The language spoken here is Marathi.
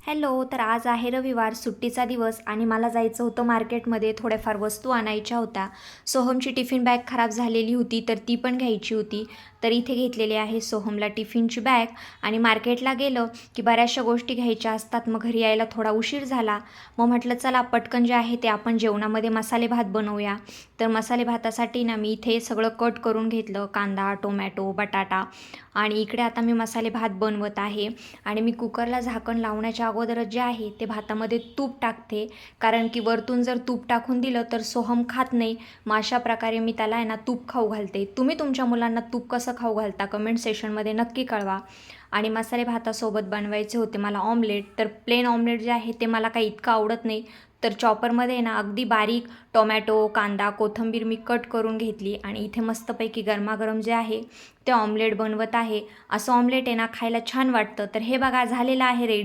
हॅलो. तर आज आहे रविवार, सुट्टीचा दिवस आणि मला जायचं होतं मार्केटमध्ये थोड्याफार वस्तू आणायच्या होत्या. सोहमची टिफिन बॅग खराब झालेली होती, तर ती पण घ्यायची होती. तर इथे घेतलेली आहे सोहमला टिफिनची बॅग आणि मार्केटला गेलं की बऱ्याचशा गोष्टी घ्यायच्या असतात. मग घरी यायला थोडा उशीर झाला. मग म्हटलं चला पटकन जे आहे ते आपण जेवणामध्ये मसाले भात बनवूया. तर मसाले भातासाठी ना मी इथे सगळं कट करून घेतलं. कांदा, टोमॅटो, बटाटा आणि इकडे आता मी मसाले भात बनवत आहे. आणि मी कुकरला झाकण लावण्याच्या अगोदरच जे आहे ते भातामध्ये तूप टाकते, कारण की वरतून जर तूप टाकून दिलं तर सोहम खात नाही. मग अशा प्रकारे मी त्याला आहे ना तूप खाऊ घालते. तुम्ही तुमच्या मुलांना तूप कसं खाऊ घालता कमेंट सेशनमध्ये नक्की कळवा. आणि मसाले भातासोबत बनवायचे होते मला ऑमलेट. तर प्लेन ऑमलेट जे आहे ते मला काही इतकं आवडत नाही. तर चॉपरमध्ये ना अगदी बारीक टोमॅटो, कांदा, कोथिंबीर मी कट करून घेतली आणि इथे मस्तपैकी गरमागरम जे आहे ते ऑमलेट बनवत आहे. असं ऑमलेट आहे ना खायला छान वाटतं. तर हे बघा झालेलं आहे रेडी.